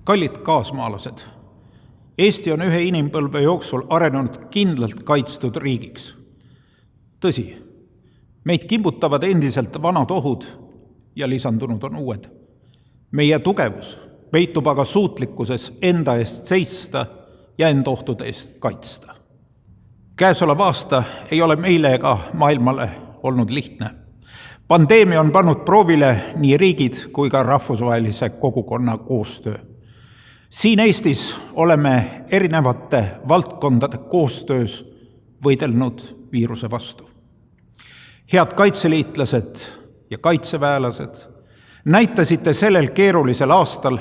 Kallid kaasmaalased, Eesti on ühe inimpõlve jooksul arenenud kindlalt kaitstud riigiks. Tõsi, meid kimbutavad endiselt vanad ohud ja lisandunud on uued. Meie tugevus peitub aga suutlikkuses enda eest seista ja end ohtude eest kaitsta. Käesolev aasta ei ole meile ega maailmale olnud lihtne. Pandeemia on pannud proovile nii riigid kui ka rahvusvahelise kogukonna koostöö. Siin Eestis oleme erinevate valdkondade koostöös võidelnud viiruse vastu. Head kaitseliitlased ja kaitseväelased, näitasite sellel keerulisel aastal,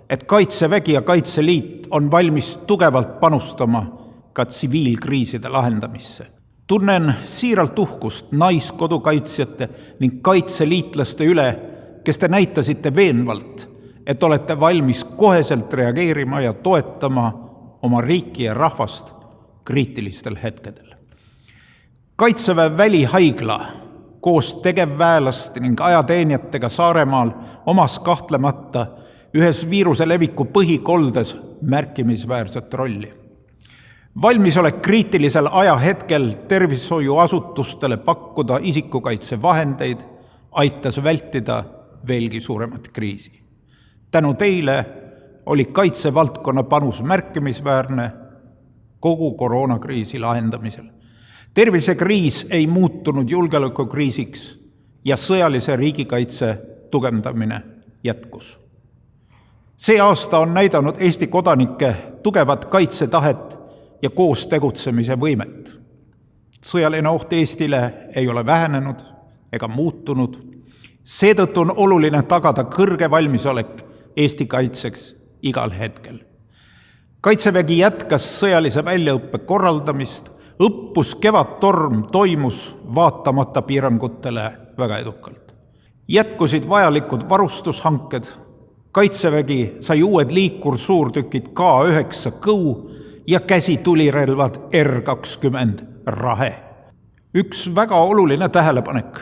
et Kaitsevägi ja Kaitseliit on valmis tugevalt panustama ka tsiviilkriiside lahendamisse. Tunnen siiralt uhkust naiskodukaitsjate ning kaitseliitlaste üle, kes te näitasite veenvalt, et olete valmis koheselt reageerima ja toetama oma riiki ja rahvast kriitilistel hetkedel. Kaitseväe välihaigla koos tegevväelaste ning ajateenijatega Saaremaal omas kahtlemata ühes viiruse leviku põhikoldes märkimisväärset rolli. Valmisolek kriitilisel ajahetkel tervishoiuasutustele pakkuda isikukaitsevahendeid aitas vältida veelgi suuremat kriisi. Tänu teile oli kaitsevaldkonna panus märkimisväärne kogu koroonakriisi lahendamisel. Tervisekriis ei muutunud julgeolekukriisiks ja sõjalise riigikaitse tugevdamine jätkus. See aasta on näidanud Eesti kodanike tugevat kaitsetahet ja koos tegutsemise võimet. Sõjaline oht Eestile ei ole vähenenud ega muutunud. Seetõttu on oluline tagada kõrge valmisolek Eesti kaitseks igal hetkel. Kaitsevägi jätkas sõjalise väljaõppe korraldamist. Õppus Kevadtorm toimus vaatamata piirangutele väga edukalt. Jätkusid vajalikud varustushanked. Kaitsevägi sai uued liikursuurtükid K9 Kõu ja käsitulirelvad R20 Rahe. Üks väga oluline tähelepanek.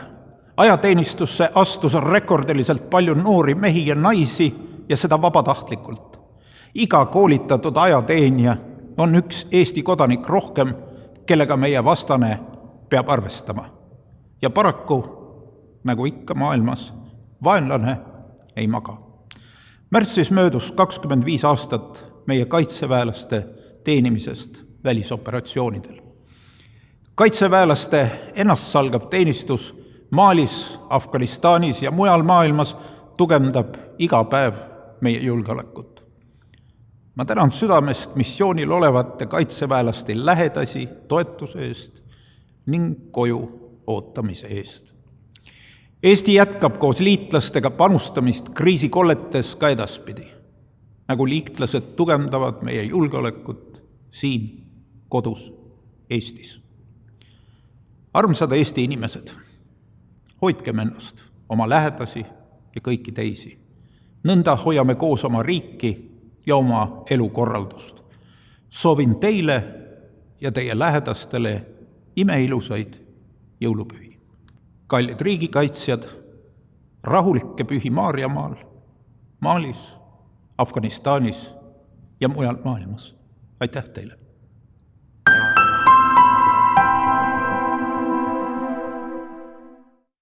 Ajateenistusse astus rekordiliselt palju noori mehi ja naisi ja seda vabatahtlikult. Iga koolitatud ajateenija on üks Eesti kodanik rohkem, kellega meie vastane peab arvestama. Ja paraku, nagu ikka maailmas, vaenlane ei maga. Märtsis möödus 25 aastat meie kaitseväelaste teenimisest välisoperatsioonidel. Kaitseväelaste ennastsalgav teenistus Malis, Afganistanis ja mujal maailmas tugevdab iga päev meie julgeolekut. Ma tänan südamest missioonil olevate kaitseväelaste lähedasi toetuse eest ning koju ootamise eest. Eesti jätkab koos liitlastega panustamist kriisikolletes ka edaspidi, nagu liitlased tugevdavad meie julgeolekut siin kodus Eestis. Armsad Eesti inimesed, hoidkem ennast, oma lähedasi ja kõiki teisi. Nõnda hoiame koos oma riiki ja oma elukorraldust. Soovin teile ja teie lähedastele imeilusaid jõulupühi. Kallid riigikaitsjad, rahulikke pühi Maarjamaal, Malis, Afganistanis ja mujal maailmas. Aitäh teile!